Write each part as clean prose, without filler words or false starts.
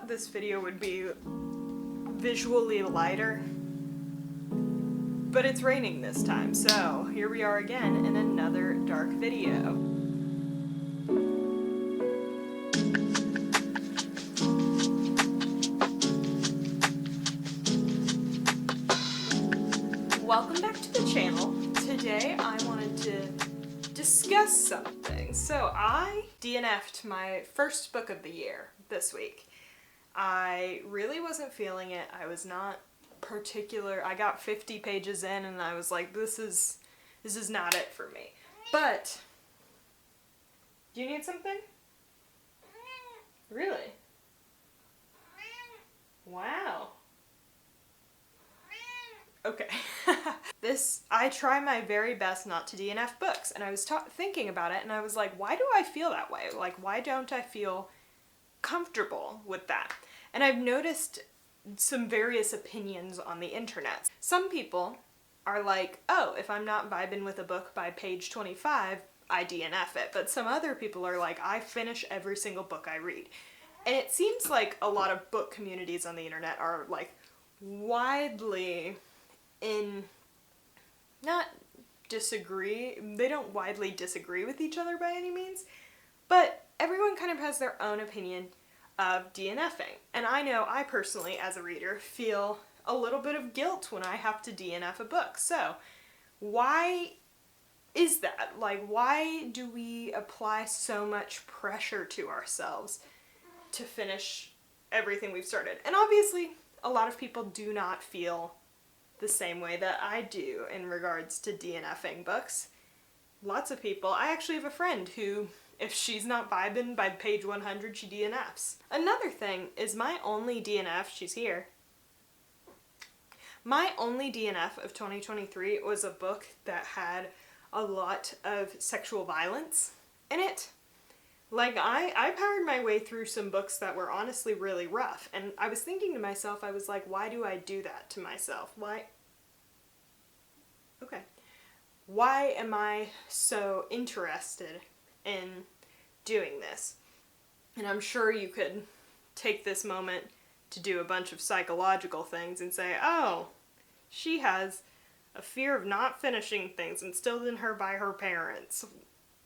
this video would be visually lighter, but it's raining this time, so here we are again in another dark video. Welcome back to the channel. Today I wanted to discuss something. So I DNF'd my first book of the year this week. I really wasn't feeling it. I was not particular. I got 50 pages in and I was like, this is not it for me. But do you need something? Really? Wow. Okay. I try my very best not to DNF books, and I was thinking about it, and I was like, why do I feel that way? Like, why don't I feel comfortable with that? And I've noticed some various opinions on the internet. Some people are like, oh, if I'm not vibing with a book by page 25, I DNF it. But some other people are like, I finish every single book I read. And it seems like a lot of book communities on the internet are like widely they don't widely disagree with each other by any means, but everyone kind of has their own opinion of DNFing. And I know I personally, as a reader, feel a little bit of guilt when I have to DNF a book. So why is that? Like, why do we apply so much pressure to ourselves to finish everything we've started? And obviously, a lot of people do not feel the same way that I do in regards to DNFing books. Lots of people. I actually have a friend who, if she's not vibing by page 100, she DNFs. Another thing is my only DNF, she's here. My only DNF of 2023 was a book that had a lot of sexual violence in it. Like, I powered my way through some books that were honestly really rough, and I was thinking to myself, I was like, why do I do that to myself? Why am I so interested in doing this? And I'm sure you could take this moment to do a bunch of psychological things and say, oh, she has a fear of not finishing things instilled in her by her parents,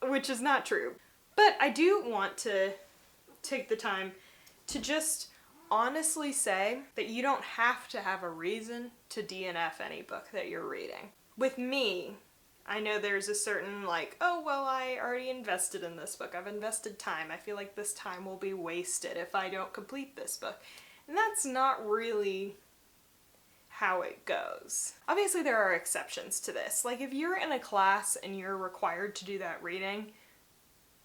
which is not true. But I do want to take the time to just honestly say that you don't have to have a reason to DNF any book that you're reading. With me, I know there's a certain like, oh, well, I already invested in this book. I've invested time. I feel like this time will be wasted if I don't complete this book. And that's not really how it goes. Obviously, there are exceptions to this. Like, if you're in a class and you're required to do that reading,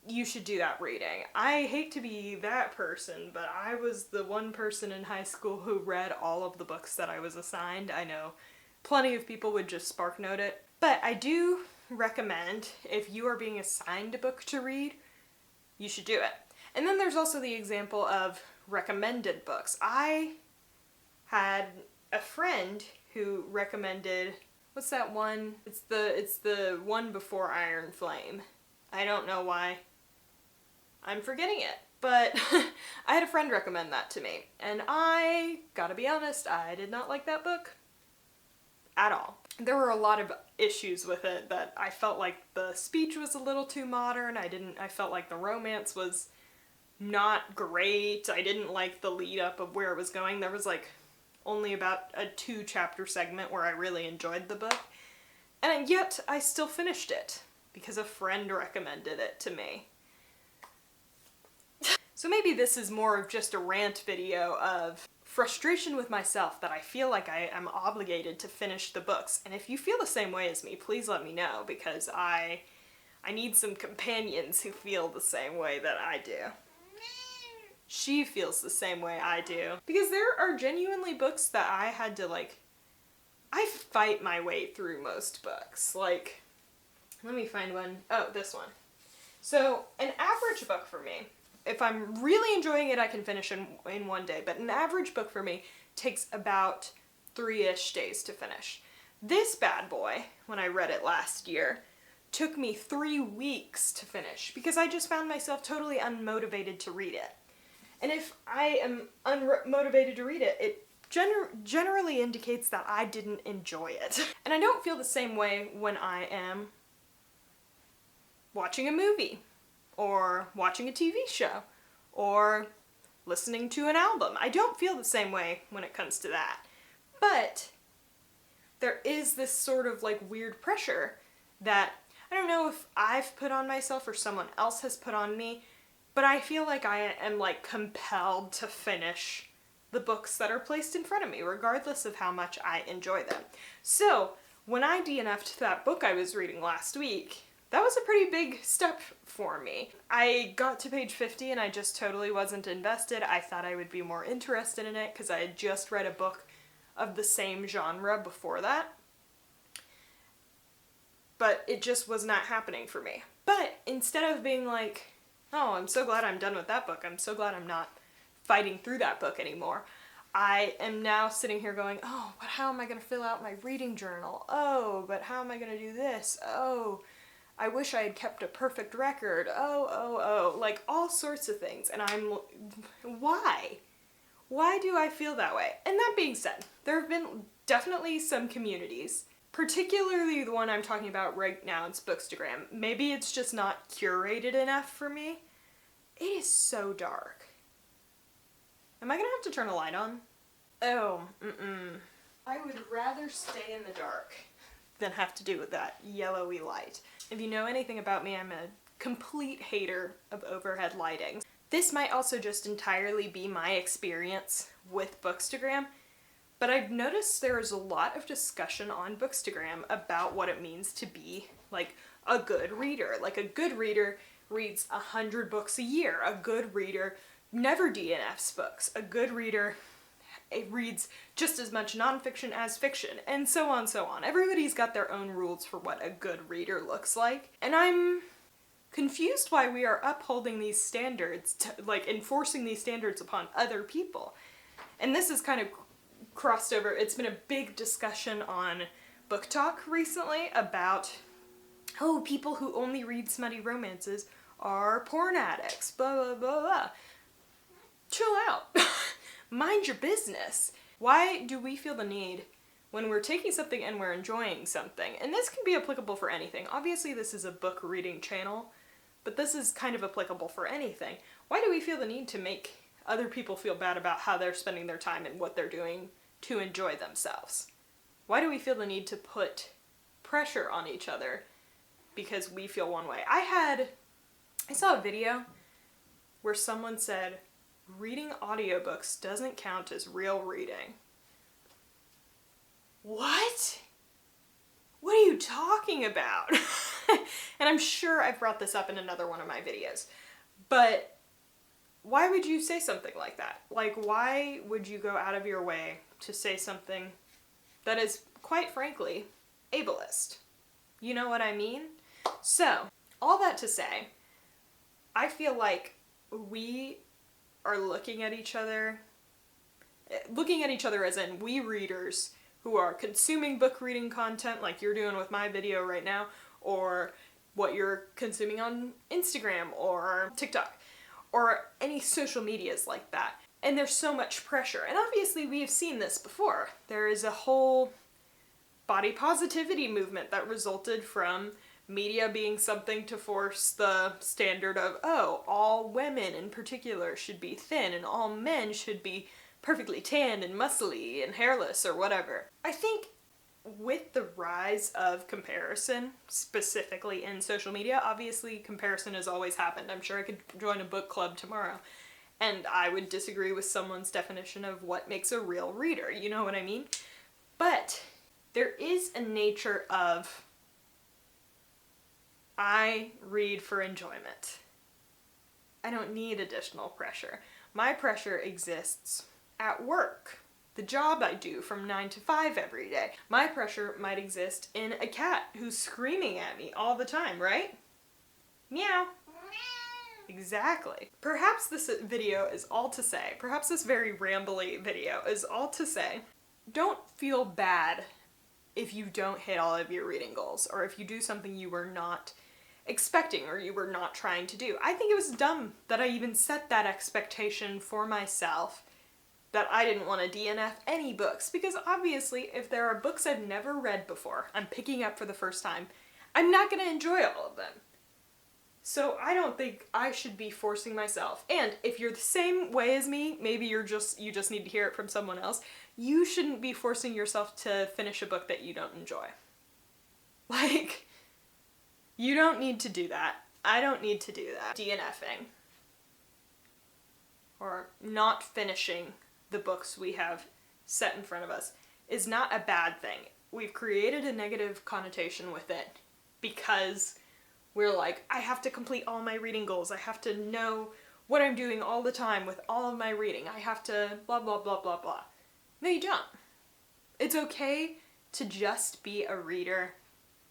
you should do that reading. I hate to be that person, but I was the one person in high school who read all of the books that I was assigned. I know plenty of people would just spark note it, but I do recommend, if you are being assigned a book to read, you should do it. And then there's also the example of recommended books. I had a friend who recommended, what's that one? It's the one before Iron Flame. I don't know why I'm forgetting it, but I had a friend recommend that to me, and I gotta be honest, I did not like that book at all. There were a lot of issues with it that I felt like the speech was a little too modern. I felt like the romance was not great. I didn't like the lead up of where it was going. There was like only about a 2-chapter segment where I really enjoyed the book, and yet I still finished it because a friend recommended it to me. So maybe this is more of just a rant video of frustration with myself that I feel like I am obligated to finish the books. And if you feel the same way as me, please let me know, because I need some companions who feel the same way that I do. She feels the same way I do. Because there are genuinely books that I had to I fight my way through most books. Like, let me find one. Oh, this one. So, an average book for me, if I'm really enjoying it, I can finish in one day, but an average book for me takes about 3-ish days to finish. This bad boy, when I read it last year, took me 3 weeks to finish because I just found myself totally unmotivated to read it. And if I am unmotivated to read it, it generally indicates that I didn't enjoy it. And I don't feel the same way when I am watching a movie, or watching a TV show, or listening to an album. I don't feel the same way when it comes to that. But there is this sort of like weird pressure that I don't know if I've put on myself or someone else has put on me, but I feel like I am like compelled to finish the books that are placed in front of me, regardless of how much I enjoy them. So when I DNF'd that book I was reading last week, that was a pretty big step for me. I got to page 50 and I just totally wasn't invested. I thought I would be more interested in it because I had just read a book of the same genre before that. But it just was not happening for me. But instead of being like, oh, I'm so glad I'm done with that book, I'm so glad I'm not fighting through that book anymore, I am now sitting here going, oh, but how am I going to fill out my reading journal? Oh, but how am I going to do this? Oh, I wish I had kept a perfect record. Oh, like all sorts of things. And I'm, why? Why do I feel that way? And that being said, there have been definitely some communities, particularly the one I'm talking about right now, it's Bookstagram. Maybe it's just not curated enough for me. It is so dark. Am I gonna have to turn a light on? Oh, I would rather stay in the dark than have to do with that yellowy light. If you know anything about me, I'm a complete hater of overhead lighting. This might also just entirely be my experience with Bookstagram, but I've noticed there is a lot of discussion on Bookstagram about what it means to be like a good reader. Like a good reader reads 100 books a year. A good reader never DNFs books. A good reader reads just as much nonfiction as fiction, and so on, so on. Everybody's got their own rules for what a good reader looks like, and I'm confused why we are upholding these standards, like enforcing these standards upon other people. And this is kind of crossed over, it's been a big discussion on Book Talk recently about, oh, people who only read smutty romances are porn addicts, blah, blah, blah, blah. Chill out. Mind your business. Why do we feel the need when we're taking something and we're enjoying something? And this can be applicable for anything. Obviously this is a book reading channel, but this is kind of applicable for anything. Why do we feel the need to make other people feel bad about how they're spending their time and what they're doing to enjoy themselves? Why do we feel the need to put pressure on each other because we feel one way? I saw a video where someone said, reading audiobooks doesn't count as real reading. What? What are you talking about? And I'm sure I've brought this up in another one of my videos, but why would you say something like that? Like, why would you go out of your way to say something that is, quite frankly, ableist? You know what I mean? So, all that to say, I feel like we are looking at each other as in we readers who are consuming book reading content like you're doing with my video right now, or what you're consuming on Instagram or TikTok, or any social medias like that. And there's so much pressure. And obviously we've seen this before. There is a whole body positivity movement that resulted from media being something to force the standard of, oh, all women in particular should be thin and all men should be perfectly tanned and muscly and hairless or whatever. I think with the rise of comparison, specifically in social media, obviously comparison has always happened. I'm sure I could join a book club tomorrow and I would disagree with someone's definition of what makes a real reader, you know what I mean? But there is a nature of, I read for enjoyment. I don't need additional pressure. My pressure exists at work, the job I do from 9 to 5 every day. My pressure might exist in a cat who's screaming at me all the time, right? Meow. Exactly. Perhaps this video is all to say, perhaps this very rambly video is all to say, don't feel bad if you don't hit all of your reading goals, or if you do something you were not expecting or you were not trying to do. I think it was dumb that I even set that expectation for myself that I didn't want to DNF any books, because obviously if there are books I've never read before, I'm picking up for the first time, I'm not going to enjoy all of them. So I don't think I should be forcing myself. And if you're the same way as me, maybe you just need to hear it from someone else, you shouldn't be forcing yourself to finish a book that you don't enjoy. Like, you don't need to do that. I don't need to do that. DNFing. Or not finishing the books we have set in front of us is not a bad thing. We've created a negative connotation with it because we're like, I have to complete all my reading goals. I have to know what I'm doing all the time with all of my reading. I have to blah, blah, blah, blah, blah. No, you don't. It's okay to just be a reader.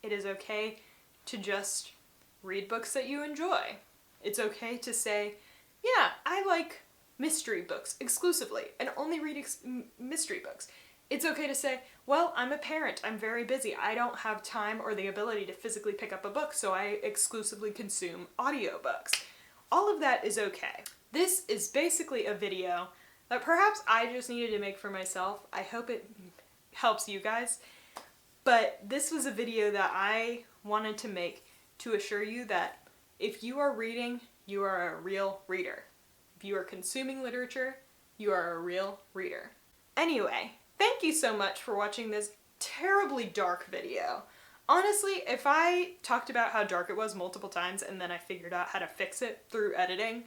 It is okay to just read books that you enjoy. It's okay to say, yeah, I like mystery books exclusively and only read mystery books. It's okay to say, well, I'm a parent, I'm very busy, I don't have time or the ability to physically pick up a book, so I exclusively consume audiobooks. All of that is okay. This is basically a video that perhaps I just needed to make for myself. I hope it helps you guys. But this was a video that I wanted to make to assure you that if you are reading, you are a real reader. If you are consuming literature, you are a real reader. Anyway, thank you so much for watching this terribly dark video. Honestly, if I talked about how dark it was multiple times and then I figured out how to fix it through editing,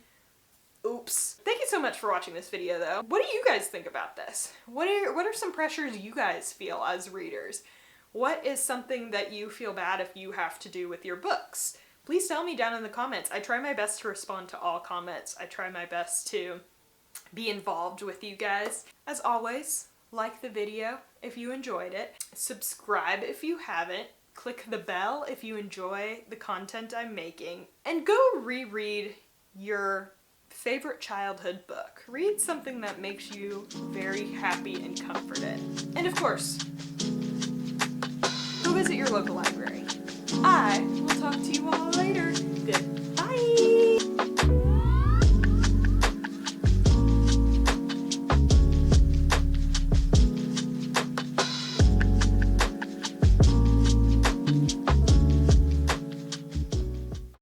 oops. Thank you so much for watching this video though. What do you guys think about this? What are some pressures you guys feel as readers? What is something that you feel bad if you have to do with your books? Please tell me down in the comments. I try my best to respond to all comments. I try my best to be involved with you guys. As always, like the video if you enjoyed it. Subscribe if you haven't. Click the bell if you enjoy the content I'm making. And go reread your favorite childhood book. Read something that makes you very happy and comforted. And of course, go visit your local library.